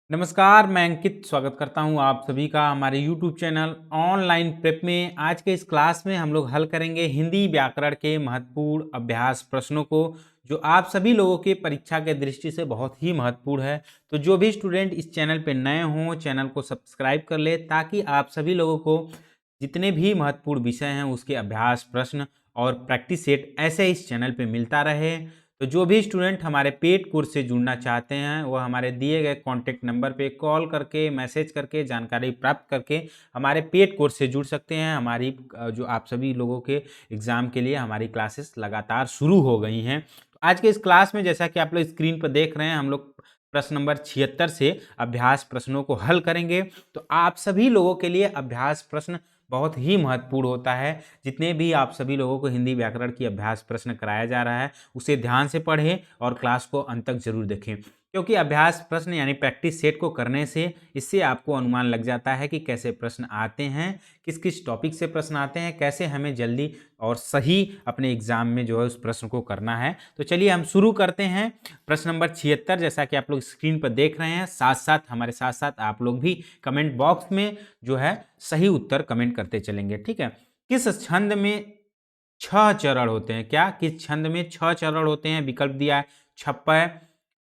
नमस्कार, मैं अंकित स्वागत करता हूं आप सभी का हमारे YouTube चैनल ऑनलाइन प्रेप में। आज के इस क्लास में हम लोग हल करेंगे हिंदी व्याकरण के महत्वपूर्ण अभ्यास प्रश्नों को, जो आप सभी लोगों के परीक्षा के दृष्टि से बहुत ही महत्वपूर्ण है। तो जो भी स्टूडेंट इस चैनल पे नए हों, चैनल को सब्सक्राइब कर ले ताकि आप सभी लोगों को जितने भी महत्वपूर्ण विषय हैं उसके अभ्यास प्रश्न और प्रैक्टिस सेट ऐसे इस चैनल पे मिलता रहे। तो जो भी स्टूडेंट हमारे पेड कोर्स से जुड़ना चाहते हैं वो हमारे दिए गए कॉन्टैक्ट नंबर पे कॉल करके, मैसेज करके, जानकारी प्राप्त करके हमारे पेड कोर्स से जुड़ सकते हैं। हमारी जो आप सभी लोगों के एग्ज़ाम के लिए हमारी क्लासेस लगातार शुरू हो गई हैं। तो आज के इस क्लास में जैसा कि आप लोग स्क्रीन पर देख रहे हैं, हम लोग प्रश्न नंबर 76 से अभ्यास प्रश्नों को हल करेंगे। तो आप सभी लोगों के लिए अभ्यास प्रश्न बहुत ही महत्वपूर्ण होता है। जितने भी आप सभी लोगों को हिंदी व्याकरण की अभ्यास प्रश्न कराया जा रहा है उसे ध्यान से पढ़ें और क्लास को अंत तक जरूर देखें, क्योंकि अभ्यास प्रश्न यानी प्रैक्टिस सेट को करने से इससे आपको अनुमान लग जाता है कि कैसे प्रश्न आते हैं, किस किस टॉपिक से प्रश्न आते हैं, कैसे हमें जल्दी और सही अपने एग्जाम में जो है उस प्रश्न को करना है। तो चलिए हम शुरू करते हैं। प्रश्न नंबर 76 जैसा कि आप लोग स्क्रीन पर देख रहे हैं, साथ साथ हमारे साथ साथ आप लोग भी कमेंट बॉक्स में जो है सही उत्तर कमेंट करते चलेंगे, ठीक है। किस छंद में 6 चरण होते हैं? क्या किस छंद में 6 चरण होते हैं? विकल्प दिया है छप्पय,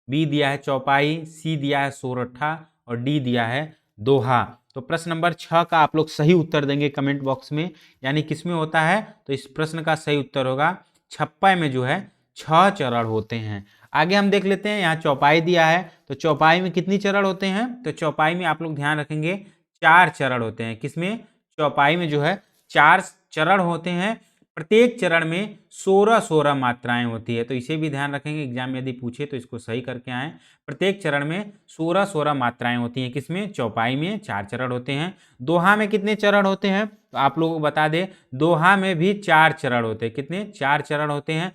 बी दिया है चौपाई, सी दिया है सोरठा और डी दिया है दोहा। तो प्रश्न नंबर 6 का आप लोग सही उत्तर देंगे कमेंट बॉक्स में, यानी किस में होता है। तो इस प्रश्न का सही उत्तर होगा छप्पय में जो है 6 चरण होते हैं। आगे हम देख लेते हैं, यहाँ चौपाई दिया है तो चौपाई में कितनी चरण होते हैं? तो चौपाई में आप लोग ध्यान रखेंगे 4 चरण होते हैं। किसमें? चौपाई में जो है 4 चरण होते हैं। प्रत्येक चरण में 16 मात्राएं होती है, तो इसे भी ध्यान रखेंगे, एग्जाम में यदि पूछे तो इसको सही करके आए। प्रत्येक चरण में 16 मात्राएं होती हैं। किसमें? चौपाई में 4 चरण होते हैं। दोहा में कितने चरण होते हैं? तो आप लोगों को बता दें, दोहा में भी 4 चरण होते हैं। कितने? 4 चरण होते हैं।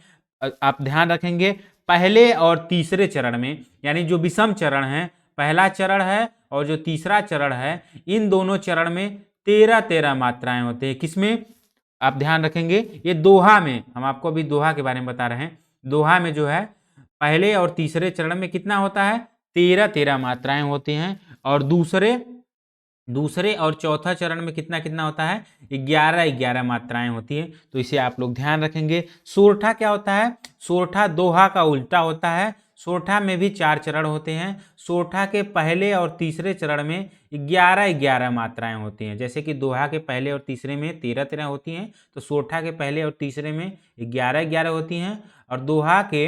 आप ध्यान रखेंगे पहले और तीसरे चरण में, यानी जो विषम चरण है, पहला चरण है और जो तीसरा चरण है, इन दोनों चरण में 13 मात्राएं होते हैं। किसमें? आप ध्यान रखेंगे, ये दोहा में, हम आपको अभी दोहा के बारे में बता रहे हैं। दोहा में जो है पहले और तीसरे चरण में कितना होता है? 13 मात्राएं होती हैं। और दूसरे और चौथा चरण में कितना कितना होता है? 11 मात्राएं होती हैं। तो इसे आप लोग ध्यान रखेंगे। सोरठा क्या होता है? सोरठा दोहा का उल्टा होता है। सोरठा में भी 4 चरण होते हैं। सोरठा के पहले और तीसरे चरण में 11 मात्राएं होती हैं। जैसे कि दोहा के पहले और तीसरे में 13 होती हैं, तो सोरठा के पहले और तीसरे में 11 होती हैं। और दोहा के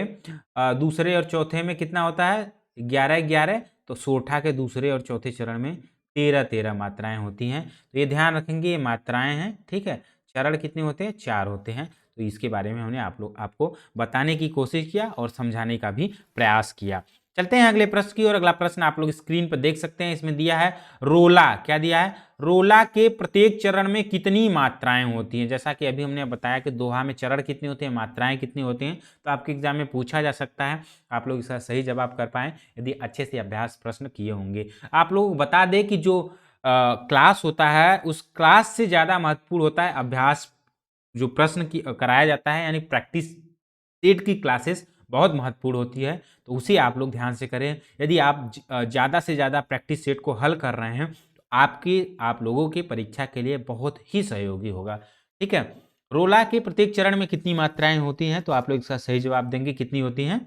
दूसरे और चौथे में कितना होता है? 11। तो सोरठा के दूसरे और चौथे चरण में 13 मात्राएं होती हैं। तो ये ध्यान रखेंगे, ये मात्राएं हैं, ठीक है। चरण कितने होते हैं? 4 होते हैं। तो इसके बारे में हमने आपको बताने की कोशिश किया और समझाने का भी प्रयास किया। चलते हैं अगले प्रश्न की ओर। अगला प्रश्न आप लोग स्क्रीन पर देख सकते हैं। इसमें दिया है रोला। क्या दिया है? रोला के प्रत्येक चरण में कितनी मात्राएं होती हैं? जैसा कि अभी हमने बताया कि दोहा में चरण कितने होते हैं, मात्राएं कितनी होती हैं, तो आपके एग्जाम में पूछा जा सकता है। आप लोग इसका सही जवाब कर पाएं यदि अच्छे से अभ्यास प्रश्न किए होंगे। आप लोग बता दें कि जो क्लास होता है उस क्लास से ज़्यादा महत्वपूर्ण होता है अभ्यास जो प्रश्न की कराया जाता है, यानी प्रैक्टिस सेट की क्लासेस बहुत महत्वपूर्ण होती है। तो उसे आप लोग ध्यान से करें। यदि आप ज़्यादा से ज़्यादा प्रैक्टिस सेट को हल कर रहे हैं तो आप लोगों की परीक्षा के लिए बहुत ही सहयोगी होगा, ठीक है। रोला के प्रत्येक चरण में कितनी मात्राएं होती हैं? तो आप लोग इसका सही जवाब देंगे, कितनी होती हैं?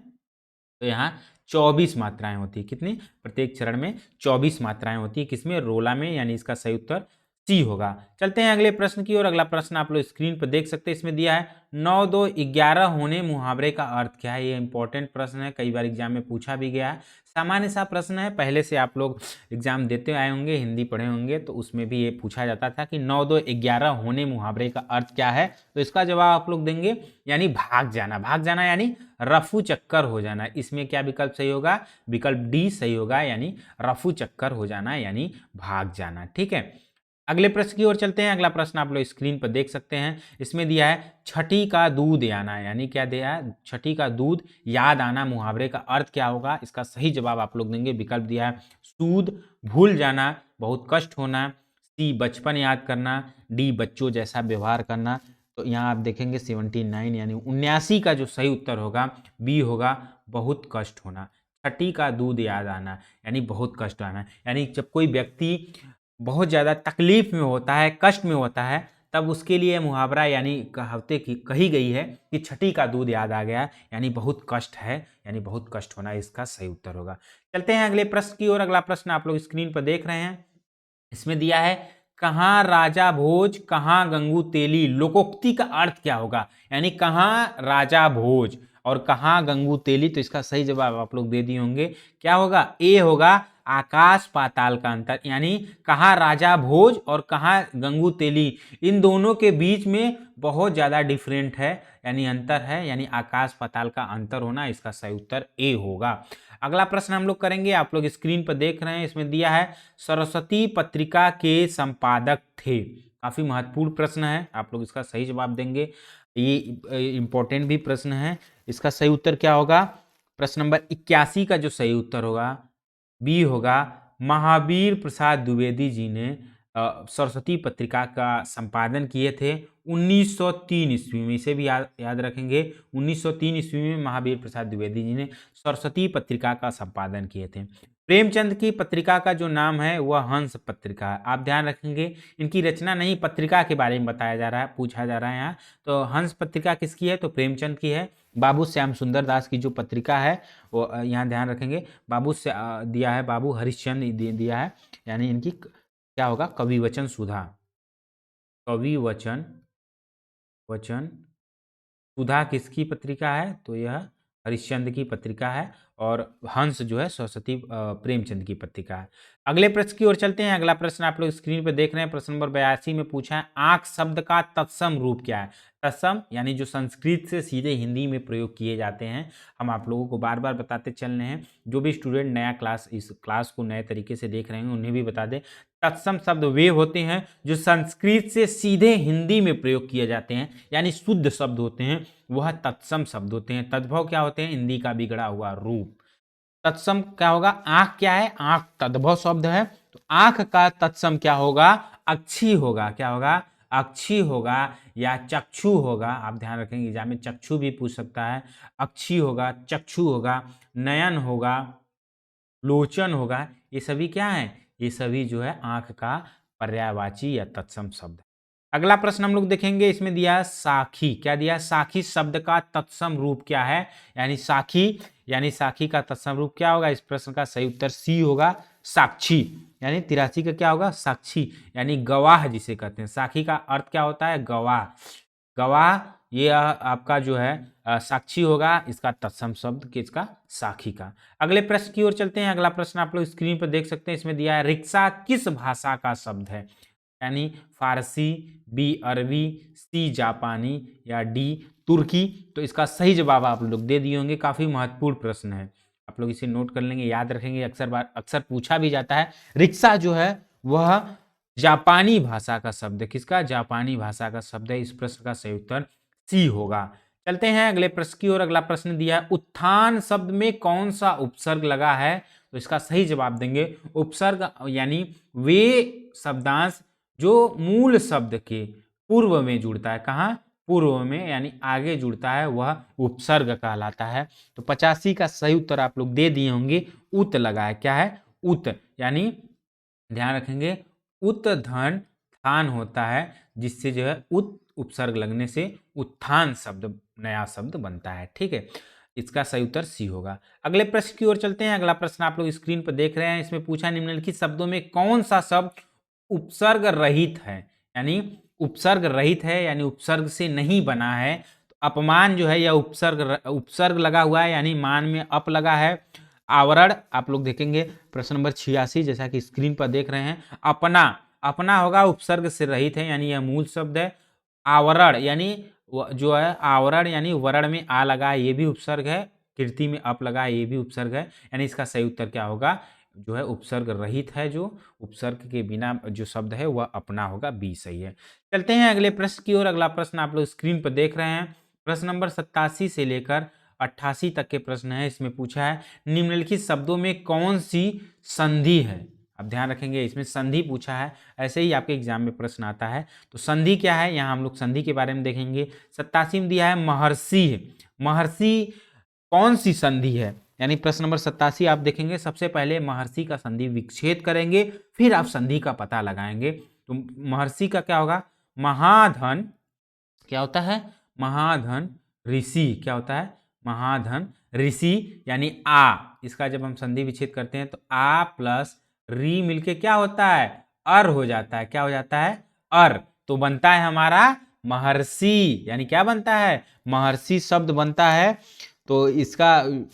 तो यहाँ 24 मात्राएं होती है। कितनी? प्रत्येक चरण में 24 मात्राएं होती है। किसमें? रोला में, यानी इसका सही उत्तर सी होगा। चलते हैं अगले प्रश्न की ओर। अगला प्रश्न आप लोग स्क्रीन पर देख सकते हैं। इसमें दिया है 9, 2, 11 होने मुहावरे का अर्थ क्या है? ये इंपॉर्टेंट प्रश्न है, कई बार एग्जाम में पूछा भी गया है। सामान्य सा प्रश्न है, पहले से आप लोग एग्जाम देते आए होंगे, हिंदी पढ़े होंगे, तो उसमें भी ये पूछा जाता था कि 9, 2, 11 होने मुहावरे का अर्थ क्या है। तो इसका जवाब आप लोग देंगे, यानी भाग जाना। भाग जाना यानी रफू चक्कर हो जाना। इसमें क्या विकल्प सही होगा? विकल्प डी सही होगा, यानी रफू चक्कर हो जाना यानी भाग जाना, ठीक है। अगले प्रश्न की ओर चलते हैं। अगला प्रश्न आप लोग स्क्रीन पर देख सकते हैं। इसमें दिया है छठी का दूध आना, यानी क्या दिया है? छठी का दूध याद आना मुहावरे का अर्थ क्या होगा? इसका सही जवाब आप लोग देंगे। विकल्प दिया है सूद, भूल जाना, बहुत कष्ट होना, सी बचपन याद करना, डी बच्चों जैसा व्यवहार करना। तो यहाँ आप देखेंगे 79 यानी 79 का जो सही उत्तर होगा बी होगा, बहुत कष्ट होना। छठी का दूध याद आना, यानी बहुत कष्ट आना। यानी जब कोई व्यक्ति बहुत ज़्यादा तकलीफ में होता है, कष्ट में होता है, तब उसके लिए मुहावरा यानी कहावतें की कही गई है कि छठी का दूध याद आ गया, यानी बहुत कष्ट है, यानी बहुत कष्ट होना इसका सही उत्तर होगा। चलते हैं अगले प्रश्न की ओर। अगला प्रश्न आप लोग स्क्रीन पर देख रहे हैं, इसमें दिया है कहाँ राजा भोज कहाँ गंगू तेली, लोकोक्ति का अर्थ क्या होगा? यानी कहाँ राजा भोज और कहाँ गंगू तेली, तो इसका सही जवाब आप लोग दे दिए होंगे, क्या होगा? ए होगा, आकाश पाताल का अंतर। यानी कहाँ राजा भोज और कहाँ गंगू तेली, इन दोनों के बीच में बहुत ज्यादा डिफरेंट है, यानी अंतर है, यानी आकाश पाताल का अंतर होना, इसका सही उत्तर ए होगा। अगला प्रश्न हम लोग करेंगे, आप लोग स्क्रीन पर देख रहे हैं, इसमें दिया है सरस्वती पत्रिका के संपादक थे। काफी महत्वपूर्ण प्रश्न है, आप लोग इसका सही जवाब देंगे, ये इंपॉर्टेंट भी प्रश्न है। इसका सही उत्तर क्या होगा? प्रश्न नंबर 81 का जो सही उत्तर होगा बी होगा, महावीर प्रसाद द्विवेदी जी ने सरस्वती पत्रिका का संपादन किए थे 1903 ईस्वी में। इसे भी याद रखेंगे, 1903 ईस्वी में महावीर प्रसाद द्विवेदी जी ने सरस्वती पत्रिका का संपादन किए थे। प्रेमचंद की पत्रिका का जो नाम है वह हंस पत्रिका है, आप ध्यान रखेंगे, इनकी रचना नहीं पत्रिका के बारे में बताया जा रहा है, पूछा जा रहा है यहाँ। तो हंस पत्रिका किसकी है? तो प्रेमचंद की है। बाबू श्याम सुंदर दास की जो पत्रिका है वो यहाँ ध्यान रखेंगे, बाबू से दिया है, बाबू हरिश्चंद्र दिया है, यानी इनकी क्या होगा? कवि वचन सुधा, कवि वचन सुधा किसकी पत्रिका है? तो यह हरिश्चंद्र की पत्रिका है, और हंस जो है सरस्वती प्रेमचंद की पत्रिका है। अगले प्रश्न की ओर चलते हैं। अगला प्रश्न आप लोग स्क्रीन पर देख रहे हैं, प्रश्न नंबर 82 में पूछा है आंख शब्द का तत्सम रूप क्या है? तत्सम यानी जो संस्कृत से सीधे हिंदी में प्रयोग किए जाते हैं, हम आप लोगों को बार बार बताते चल रहे हैं, जो भी स्टूडेंट नया इस क्लास को नए तरीके से देख रहे हैं उन्हें भी बता दें, तत्सम शब्द वे होते हैं जो संस्कृत से सीधे हिंदी में प्रयोग किए जाते हैं, यानी शुद्ध शब्द होते हैं, वह तत्सम शब्द होते हैं। तद्भव क्या होते हैं? हिंदी का बिगड़ा हुआ रूप। तत्सम क्या होगा? आंख क्या है? आंख तद्भव शब्द है, तो आंख का तत्सम क्या होगा? अक्षी होगा। क्या होगा? अक्षी होगा या चक्षु होगा, आप ध्यान रखेंगे एग्जाम में चक्षु भी पूछ सकता है, अक्षी होगा, चक्षु होगा, नयन होगा, लोचन होगा, ये सभी क्या है? ये सभी जो है आंख का पर्यायवाची या तत्सम शब्द। अगला प्रश्न हम लोग देखेंगे, इसमें दिया है साखी। क्या दिया है? साखी शब्द का तत्सम रूप क्या है? यानी साखी का तत्सम रूप क्या होगा? इस प्रश्न का सही उत्तर सी होगा, साक्षी। यानी 83 का क्या होगा? साक्षी, यानी गवाह जिसे कहते हैं। साखी का अर्थ क्या होता है? गवाह। गवाह ये आपका जो है साक्षी होगा, इसका तत्सम शब्द किसका? साखी का। अगले प्रश्न की ओर चलते हैं। अगला प्रश्न आप लोग स्क्रीन पर देख सकते हैं, इसमें दिया है रिक्शा किस भाषा का शब्द है? यानी फारसी, बी अरबी, सी जापानी या डी तुर्की। तो इसका सही जवाब आप लोग दे दिए होंगे, काफी महत्वपूर्ण प्रश्न है, आप लोग इसे नोट कर लेंगे, याद रखेंगे, अक्सर पूछा भी जाता है। रिक्शा जो है वह जापानी भाषा का शब्द है। किसका? जापानी भाषा का शब्द है। इस प्रश्न का सही उत्तर सी होगा। चलते हैं अगले प्रश्न की ओर। अगला प्रश्न दिया है उत्थान शब्द में कौन सा उपसर्ग लगा है? तो इसका सही जवाब देंगे उपसर्ग, यानी वे शब्दांश जो मूल शब्द के पूर्व में जुड़ता है। कहाँ? पूर्व में, यानी आगे जुड़ता है, वह उपसर्ग कहलाता है। तो 85 का सही उत्तर आप लोग दे दिए होंगे, उत लगा है। क्या है? उत, यानी ध्यान रखेंगे उत धन थान होता है, जिससे जो है उत उपसर्ग लगने से उत्थान शब्द नया शब्द बनता है। ठीक है, इसका सही उत्तर सी होगा। अगले प्रश्न की ओर चलते हैं। अगला प्रश्न आप लोग स्क्रीन पर देख रहे हैं, इसमें पूछा निम्नलिखित शब्दों में कौन सा शब्द उपसर्ग रहित है? यानी उपसर्ग रहित है, यानी उपसर्ग से नहीं बना है। तो अपमान जो है यह उपसर्ग लगा हुआ है, यानी मान में अप लगा है। आवरण आप लोग देखेंगे प्रश्न नंबर 86, जैसा कि स्क्रीन पर देख रहे हैं, अपना होगा उपसर्ग से रहित है, यानी यह मूल शब्द है। आवरण यानी जो है आवरण यानी वर्ण में आ लगा है, ये भी उपसर्ग है। कृति में अप लगा है, ये भी उपसर्ग है, यानी इसका सही उत्तर क्या होगा? जो है उपसर्ग रहित है, जो उपसर्ग के बिना जो शब्द है वह अपना होगा, बी सही है। चलते हैं अगले प्रश्न की ओर। अगला प्रश्न आप लोग स्क्रीन पर देख रहे हैं, प्रश्न नंबर 87 से लेकर 88 तक के प्रश्न है। इसमें पूछा है निम्नलिखित शब्दों में कौन सी संधि है? अब ध्यान रखेंगे, इसमें संधि पूछा है, ऐसे ही आपके एग्जाम में प्रश्न आता है। तो संधि क्या है, यहाँ हम लोग संधि के बारे में देखेंगे। 87 में दिया है महर्षि। महर्षि कौन सी संधि है? यानी प्रश्न नंबर 87 आप देखेंगे, सबसे पहले महर्षि का संधि विच्छेद करेंगे, फिर आप संधि का पता लगाएंगे। तो महर्षि का क्या होगा, महाधन क्या होता है, महाधन ऋषि, क्या होता है, महाधन ऋषि, यानी आ, इसका जब हम संधि विच्छेद करते हैं तो आ प्लस री मिलके क्या होता है, अर हो जाता है। क्या हो जाता है, अर। तो बनता है हमारा महर्षि, यानी क्या बनता है, महर्षि शब्द बनता है। तो इसका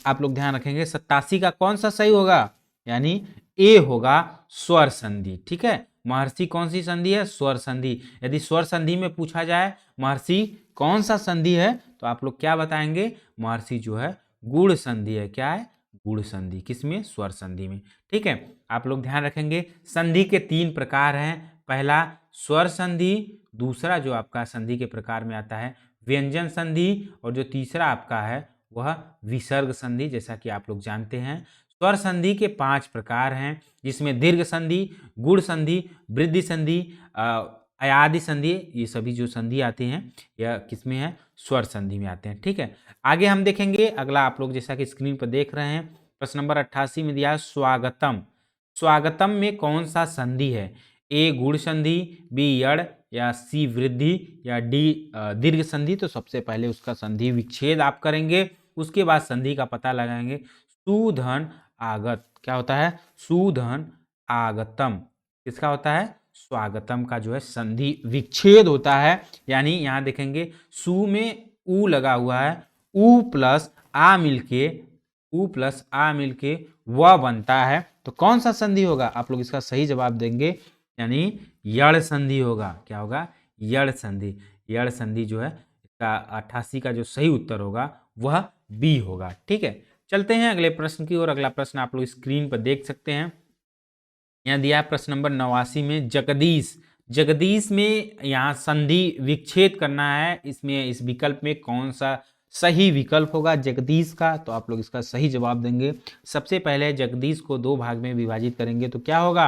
आप लोग ध्यान रखेंगे, 87 का कौन सा सही होगा, यानी ए होगा, स्वर संधि। ठीक है, महर्षि कौन सी संधि है, स्वर संधि। यदि स्वर संधि में पूछा जाए महर्षि कौन सा संधि है, तो आप लोग क्या बताएंगे, महर्षि जो है गुण संधि है। क्या है, गुण संधि। किसमें, स्वर संधि में। ठीक है, आप लोग ध्यान रखेंगे, संधि के 3 प्रकार हैं। पहला स्वर संधि, दूसरा जो आपका संधि के प्रकार में आता है व्यंजन संधि, और जो तीसरा आपका है वह विसर्ग संधि। जैसा कि आप लोग जानते हैं स्वर संधि के 5 प्रकार हैं, जिसमें दीर्घ संधि, गुण संधि, वृद्धि संधि, अयादि संधि, ये सभी जो संधि आती हैं यह किसमें है, स्वर संधि में आते हैं। ठीक है, आगे हम देखेंगे अगला, आप लोग जैसा कि स्क्रीन पर देख रहे हैं, प्रश्न नंबर 88 में दिया है स्वागतम। स्वागतम में कौन सा संधि है, ए गुण संधि, बी यड़, या सी वृद्धि, या डी दीर्घ संधि। तो सबसे पहले उसका संधि विच्छेद आप करेंगे, उसके बाद संधि का पता लगाएंगे। सुधन आगत, क्या होता है, सुधन आगतम, किसका होता है, स्वागतम का जो है संधि विच्छेद होता है। यानी यहाँ देखेंगे सु में उ लगा हुआ है, उ प्लस आ मिलके, उ प्लस आ मिलके व बनता है। तो कौन सा संधि होगा, आप लोग इसका सही जवाब देंगे, यानी यड़ संधि होगा। क्या होगा, यड़ संधि। यड़ संधि जो है इसका 88 का जो सही उत्तर होगा वह बी होगा। ठीक है, चलते हैं अगले प्रश्न की ओर। अगला प्रश्न आप लोग स्क्रीन पर देख सकते हैं, यहाँ दिया है प्रश्न नंबर 89 में जगदीश। जगदीश में यहाँ संधि विच्छेद करना है, इसमें इस विकल्प में कौन सा सही विकल्प होगा जगदीश का, तो आप लोग इसका सही जवाब देंगे। सबसे पहले जगदीश को 2 भाग में विभाजित करेंगे तो क्या होगा,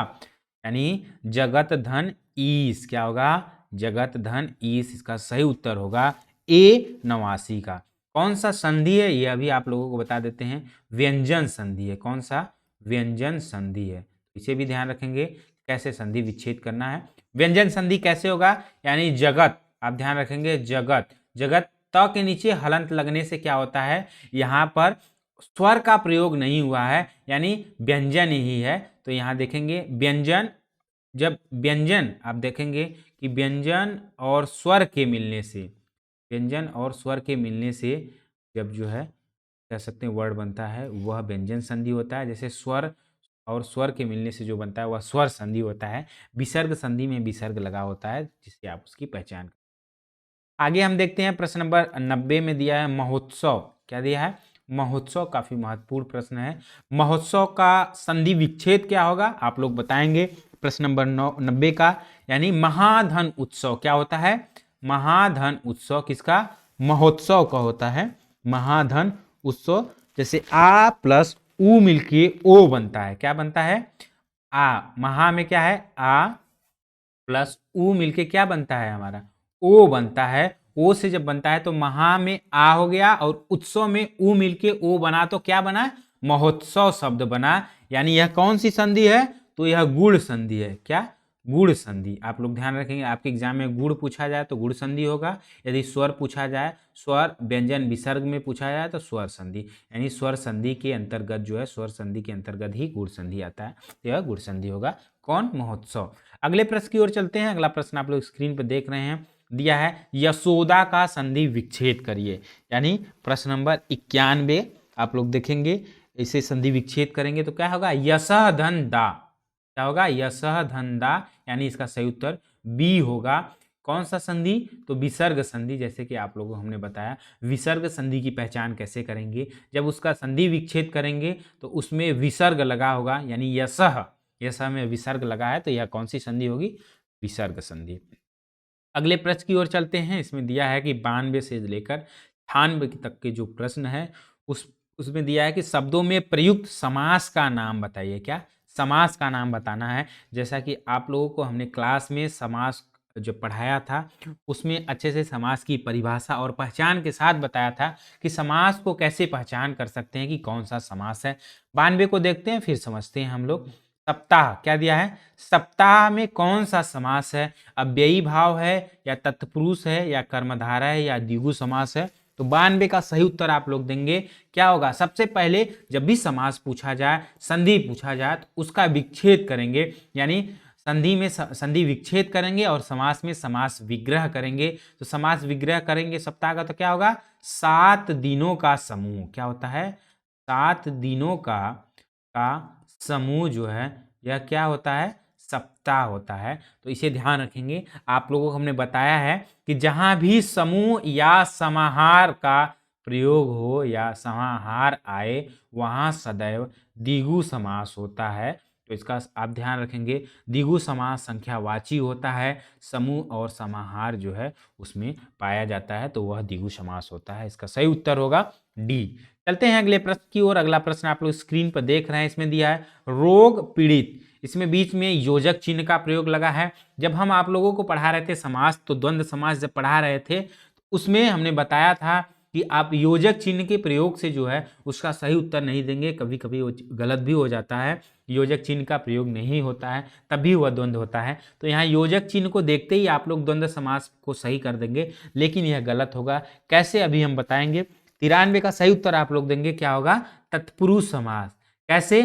यानी जगत धन ईश। क्या होगा, जगत धन ईश, इसका सही उत्तर होगा ए 89 का। कौन सा संधि है यह भी आप लोगों को बता देते हैं, व्यंजन संधि है। कौन सा, व्यंजन संधि है। इसे भी ध्यान रखेंगे कैसे संधि विच्छेद करना है। व्यंजन संधि कैसे होगा, यानी जगत, आप ध्यान रखेंगे जगत, जगत त के नीचे हलंत लगने से क्या होता है, यहाँ पर स्वर का प्रयोग नहीं हुआ है, यानी व्यंजन ही है। तो यहाँ देखेंगे व्यंजन, जब व्यंजन आप देखेंगे कि व्यंजन और स्वर के मिलने से, व्यंजन और स्वर के मिलने से जब जो है कह सकते हैं वर्ड बनता है वह व्यंजन संधि होता है। जैसे स्वर और स्वर के मिलने से जो बनता है वह स्वर संधि होता है। विसर्ग संधि में विसर्ग लगा होता है, जिससे आप उसकी पहचान। आगे हम देखते हैं प्रश्न नंबर 90 में दिया है महोत्सव। क्या दिया है, महोत्सव। काफी महत्वपूर्ण प्रश्न है। महोत्सव का संधि विच्छेद क्या होगा, आप लोग बताएंगे। प्रश्न नंबर 90 का, यानी महाधन उत्सव क्या होता है, महाधन उत्सव किसका, महोत्सव का होता है, महाधन उत्सव। जैसे आ प्लस उ मिलके ओ बनता है। क्या बनता है, आ, महा में क्या है, आ प्लस उ मिलके क्या बनता है हमारा, ओ बनता है। ओ से जब बनता है तो महा में आ हो गया, और उत्सव में उ मिलके ओ बना, तो क्या बना, महोत्सव शब्द बना। यानी यह कौन सी संधि है, तो यह गुण संधि है। क्या, गुण संधि। आप लोग ध्यान रखेंगे, आपके एग्जाम में गुण पूछा जाए तो गुण संधि होगा, यदि स्वर पूछा जाए, स्वर व्यंजन विसर्ग में पूछा जाए तो स्वर संधि। यानी स्वर संधि के अंतर्गत जो है, स्वर संधि के अंतर्गत ही गुण संधि आता है, तो यह गुण संधि होगा। कौन, महोत्सव। अगले प्रश्न की ओर चलते हैं। अगला प्रश्न आप लोग स्क्रीन पर देख रहे हैं, दिया है यशोदा का संधि विच्छेद करिए। यानी प्रश्न नंबर 91 आप लोग देखेंगे, इसे संधि विच्छेद करेंगे तो क्या होगा, यशः धन दा। क्या होगा, यशः धन दा, यानी इसका सही उत्तर बी होगा। कौन सा संधि, तो विसर्ग संधि। जैसे कि आप लोगों को हमने बताया विसर्ग संधि की पहचान कैसे करेंगे, जब उसका संधि विच्छेद करेंगे तो उसमें विसर्ग लगा होगा, यानी यशः, यशः में विसर्ग लगा है, तो यह कौन सी संधि होगी, विसर्ग संधि। अगले प्रश्न की ओर चलते हैं। इसमें दिया है कि 92 से लेकर 98 तक के जो प्रश्न है उसमें दिया है कि शब्दों में प्रयुक्त समास का नाम बताइए। क्या, समास का नाम बताना है। जैसा कि आप लोगों को हमने क्लास में समास जो पढ़ाया था उसमें अच्छे से समास की परिभाषा और पहचान के साथ बताया था कि समास को कैसे पहचान कर सकते हैं कि कौन सा समास है। 92 को देखते हैं फिर समझते हैं हम लोग। सप्ताह क्या दिया है, सप्ताह में कौन सा समास है, अव्ययी भाव है या तत्पुरुष है या कर्मधारय है या द्विगु समास है। तो 92 का सही उत्तर आप लोग देंगे क्या होगा, सबसे पहले जब भी समास पूछा जाए, संधि पूछा जाए तो उसका विच्छेद करेंगे, यानी संधि में संधि विच्छेद करेंगे और समास में समास विग्रह करेंगे। तो समास विग्रह करेंगे सप्ताह का तो क्या होगा, 7 दिनों का समूह। क्या होता है, 7 दिनों का समूह जो है यह क्या होता है, सप्ताह होता है। तो इसे ध्यान रखेंगे। आप लोगों को हमने बताया है कि जहां भी समूह या समाहार का प्रयोग हो या समाहार आए वहां सदैव द्विगु समास होता है। तो इसका आप ध्यान रखेंगे। द्विगु समास संख्यावाची होता है, समूह और समाहार जो है उसमें पाया जाता है तो वह द्विगु समास होता है। इसका सही उत्तर होगा डी। चलते हैं अगले प्रश्न की ओर। अगला प्रश्न आप लोग स्क्रीन पर देख रहे हैं, इसमें दिया है रोग पीड़ित। इसमें बीच में योजक चिन्ह का प्रयोग लगा है। जब हम आप लोगों को पढ़ा रहे थे समास, तो द्वंद्व समास जब पढ़ा रहे थे उसमें हमने बताया था कि आप योजक चिन्ह के प्रयोग से जो है उसका सही उत्तर नहीं देंगे, कभी कभी गलत भी हो जाता है, योजक चिन्ह का प्रयोग नहीं होता है तभी वह द्वंद्व होता है। तो यहाँ योजक चिन्ह को देखते ही आप लोग द्वंद्व समास को सही कर देंगे, लेकिन यह गलत होगा। कैसे, अभी हम बताएंगे। 93 का सही उत्तर आप लोग देंगे क्या होगा, तत्पुरुष समास। कैसे,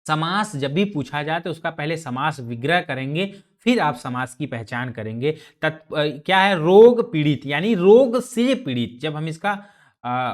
समास जब भी पूछा जाए तो उसका पहले समास विग्रह करेंगे, फिर आप समास की पहचान करेंगे। क्या है, रोग पीड़ित, यानी रोग से पीड़ित। जब हम इसका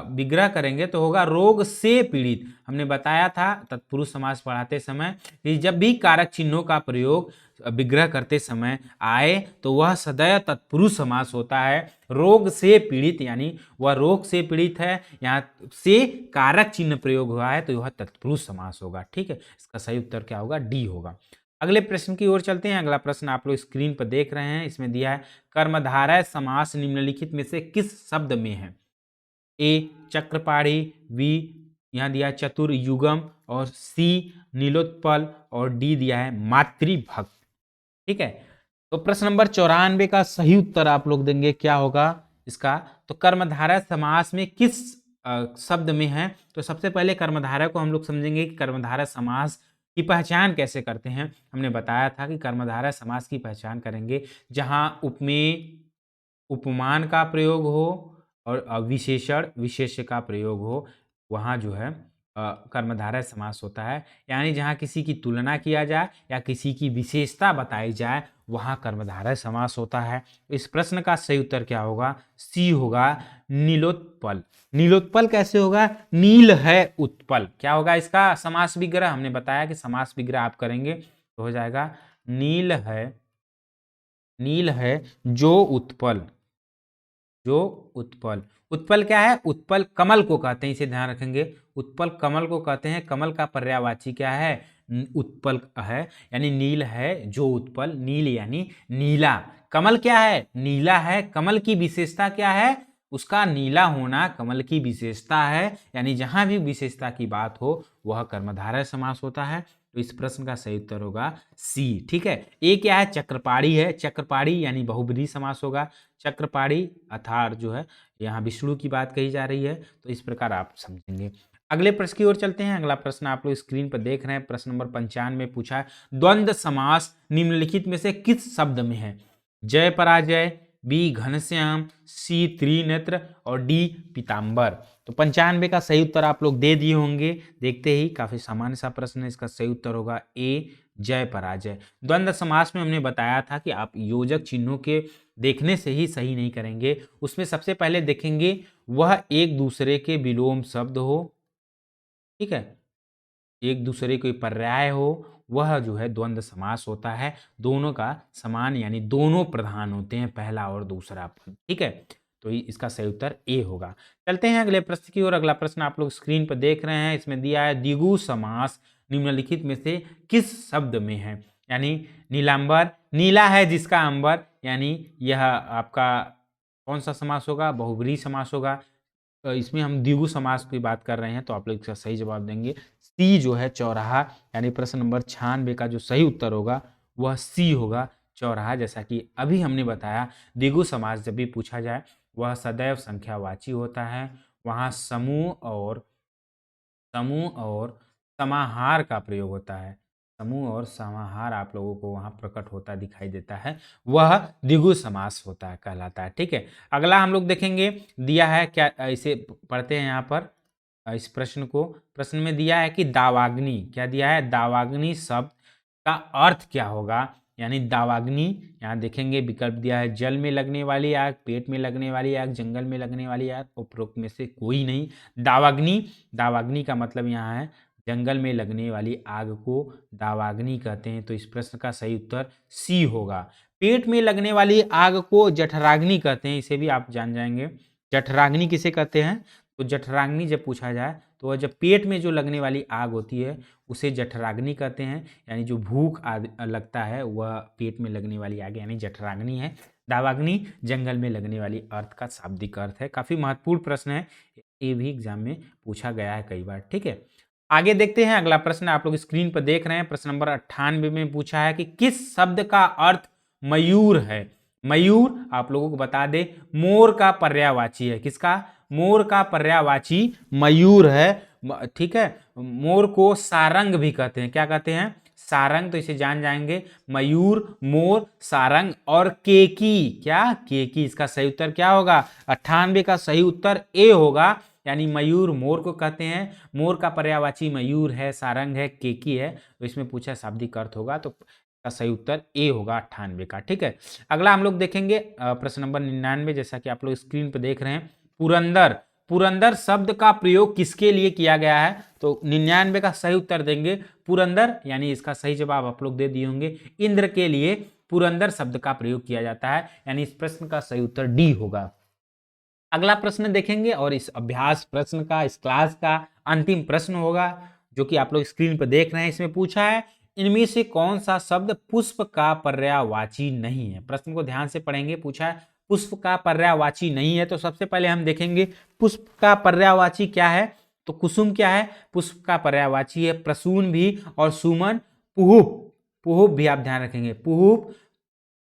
विग्रह करेंगे तो होगा रोग से पीड़ित। हमने बताया था तत्पुरुष समास पढ़ाते समय कि जब भी कारक चिन्हों का प्रयोग विग्रह करते समय आए तो वह सदैव तत्पुरुष समास होता है। रोग से पीड़ित यानी वह रोग से पीड़ित है, यहाँ से कारक चिन्ह प्रयोग हुआ है तो वह तत्पुरुष समास होगा। ठीक है, इसका सही उत्तर क्या होगा, डी होगा। अगले प्रश्न की ओर चलते हैं। अगला प्रश्न आप लोग स्क्रीन पर देख रहे हैं, इसमें दिया है कर्मधारय समास निम्नलिखित में से किस शब्द में है। ए चक्रपाणी, बी यहाँ दिया है चतुर्युगम, और सी नीलोत्पल, और डी दिया है मातृभक्त। ठीक है, तो प्रश्न नंबर 94 का सही उत्तर आप लोग देंगे क्या होगा इसका, तो कर्मधारय समास में किस शब्द में है। तो सबसे पहले कर्मधारय को हम लोग समझेंगे कि कर्मधारय समास की पहचान कैसे करते हैं। हमने बताया था कि कर्मधारय समास की पहचान करेंगे जहां उपमेय उपमान का प्रयोग हो और विशेषण विशेष्य का प्रयोग हो, वहाँ जो है कर्मधारय समास होता है। यानी जहाँ किसी की तुलना किया जाए या किसी की विशेषता बताई जाए वहाँ कर्मधारय समास होता है। इस प्रश्न का सही उत्तर क्या होगा, सी होगा नीलोत्पल। नीलोत्पल कैसे होगा, नील है उत्पल। क्या होगा इसका समास विग्रह, हमने बताया कि समास विग्रह आप करेंगे तो हो जाएगा नील है जो उत्पल। जो उत्पल, उत्पल क्या है, उत्पल कमल को कहते हैं, इसे ध्यान रखेंगे। उत्पल कमल को कहते हैं, कमल का पर्यायवाची क्या है, उत्पल है। यानी नील है जो उत्पल, नील यानी नीला। कमल क्या है, नीला है। कमल की विशेषता क्या है, उसका नीला होना कमल की विशेषता है। यानी जहां भी विशेषता की बात हो वह कर्मधारय समास होता है। तो इस प्रश्न का सही उत्तर होगा सी। ठीक है, ए क्या है, चक्रपाणी है। चक्रपाणी यानी बहुब्रीहि समास होगा। चक्रपाणी अर्थात जो है यहाँ विष्णु की बात कही जा रही है, तो इस प्रकार आप समझेंगे। अगले प्रश्न की ओर चलते हैं। अगला प्रश्न आप लोग स्क्रीन पर देख रहे हैं, प्रश्न नंबर 95 में पूछा है द्वंद्व समास निम्नलिखित में से किस शब्द में है। जय पराजय, बी घनश्याम, सी त्रिनेत्र, और डी पीताम्बर। तो 95 का सही उत्तर आप लोग दे दिए होंगे देखते ही, काफी सामान्य सा प्रश्न है। इसका सही उत्तर होगा ए जय पराजय। द्वंद्व समास में हमने बताया था कि आप योजक चिन्हों के देखने से ही सही नहीं करेंगे, उसमें सबसे पहले देखेंगे वह एक दूसरे के विलोम शब्द हो। ठीक है, एक दूसरे के पर्याय हो, वह जो है द्वंद्व समास होता है। दोनों का समान यानी दोनों प्रधान होते हैं, पहला और दूसरा पद। ठीक है, तो इसका सही उत्तर ए होगा। चलते हैं अगले प्रश्न की ओर। अगला प्रश्न आप लोग स्क्रीन पर देख रहे हैं, इसमें दिया है द्विगु समास निम्नलिखित में से किस शब्द में है। यानी नीलांबर, नीला है जिसका अंबर, यानी यह आपका कौन सा समास होगा, बहुब्रीहि समास होगा। इसमें हम द्विगु समास की बात कर रहे हैं, तो आप लोग इसका सही जवाब देंगे सी जो है चौराहा। यानी प्रश्न नंबर 96 का जो सही उत्तर होगा वह सी होगा, चौराहा, जैसा कि अभी हमने बताया द्विगु समास जब भी पूछा जाए वह सदैव संख्यावाची होता है। वहाँ समूह और समाहार का प्रयोग होता है। समूह और समाहार आप लोगों को वहाँ प्रकट होता दिखाई देता है, वह द्विगु समास होता है, कहलाता है। ठीक है, अगला हम लोग देखेंगे, दिया है क्या, इसे पढ़ते हैं यहाँ पर इस प्रश्न को। प्रश्न में दिया है कि दावाग्नि, क्या दिया है, दावाग्नि शब्द का अर्थ क्या होगा, यानी दावाग्नि, यहाँ देखेंगे विकल्प दिया है, जल में लगने वाली आग, पेट में लगने वाली आग, जंगल में लगने वाली आग, उपरोक्त में से कोई नहीं। दावाग्नि, दावाग्नि का मतलब यहाँ है जंगल में लगने वाली आग को दावाग्नि कहते हैं, तो इस प्रश्न का सही उत्तर सी होगा। पेट में लगने वाली आग को जठराग्नि कहते हैं, इसे भी आप जान जाएंगे। जठराग्नि किसे कहते हैं, तो जठराग्नि जब पूछा जाए तो वह जब पेट में जो लगने वाली आग होती है उसे जठराग्नि कहते हैं, यानी जो भूख लगता है वह पेट में लगने वाली आग यानी जठराग्नि है। दावाग्नि जंगल में लगने वाली अर्थ का शाब्दिक अर्थ है। काफी महत्वपूर्ण प्रश्न है, ये भी एग्जाम में पूछा गया है कई बार। ठीक है, आगे देखते हैं अगला प्रश्न, आप लोग स्क्रीन पर देख रहे हैं। प्रश्न नंबर 98 में पूछा है कि किस शब्द का अर्थ मयूर है। मयूर आप लोगों को बता दे मोर का पर्यायवाची है। किसका, मोर का पर्यायवाची मयूर है। ठीक है, मोर को सारंग भी कहते हैं, क्या कहते हैं, सारंग, तो इसे जान जाएंगे, मयूर, मोर, सारंग और केकी, क्या, केकी। इसका सही उत्तर क्या होगा, 98 का सही उत्तर ए होगा, यानी मयूर मोर को कहते हैं, मोर का पर्यायवाची मयूर है, सारंग है, केकी है, तो इसमें पूछा शाब्दिक अर्थ होगा, तो का सही उत्तर ए होगा 98 का। ठीक है, अगला हम लोग देखेंगे प्रश्न नंबर 99, जैसा कि आप लोग स्क्रीन पर देख रहे हैं। पुरंदर, पुरंदर शब्द का प्रयोग किसके लिए किया गया है, तो 99 का सही उत्तर देंगे पुरंदर, यानी इसका सही जवाब आप लोग दे दिए होंगे, इंद्र के लिए पुरंदर शब्द का प्रयोग किया जाता है, यानी इस प्रश्न का सही उत्तर डी होगा। अगला प्रश्न देखेंगे और इस अभ्यास प्रश्न का, इस क्लास का अंतिम प्रश्न होगा, जो कि आप लोग स्क्रीन पर देख रहे हैं। इसमें पूछा है इनमें से कौन सा शब्द पुष्प का पर्यायवाची नहीं है। प्रश्न को ध्यान से पढ़ेंगे, पूछा है पुष्प का पर्यायवाची नहीं है, तो सबसे पहले हम देखेंगे पुष्प का पर्यायवाची क्या है, तो कुसुम क्या है, पुष्प का पर्यायवाची है प्रसून भी और सुमन, पुहुप, पुहुप भी आप ध्यान रखेंगे, पुहुप,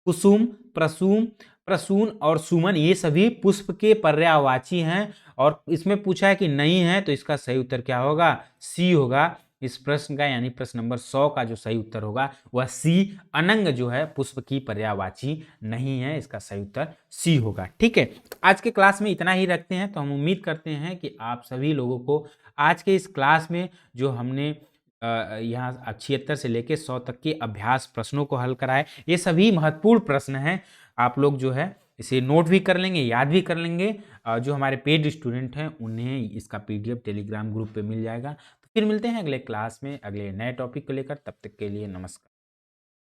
कुसुम, प्रसून, प्रसून और सुमन ये सभी पुष्प के पर्यायवाची हैं, और इसमें पूछा है कि नहीं है, तो इसका सही उत्तर क्या होगा, सी होगा इस प्रश्न का, यानी प्रश्न नंबर 100 का जो सही उत्तर होगा वह सी, अनंग जो है पुष्प की पर्यायवाची नहीं है, इसका सही उत्तर सी होगा। ठीक है, आज के क्लास में इतना ही रखते हैं, तो हम उम्मीद करते हैं कि आप सभी लोगों को आज के इस क्लास में जो हमने यहाँ 76 से लेकर 100 तक के अभ्यास प्रश्नों को हल कराए, ये सभी महत्वपूर्ण प्रश्न हैं। आप लोग जो है इसे नोट भी कर लेंगे, याद भी कर लेंगे। जो हमारे पेड स्टूडेंट हैं उन्हें इसका पीडीएफ टेलीग्राम ग्रुप पे मिल जाएगा। तो फिर मिलते हैं अगले क्लास में अगले नए टॉपिक को लेकर, तब तक के लिए नमस्कार।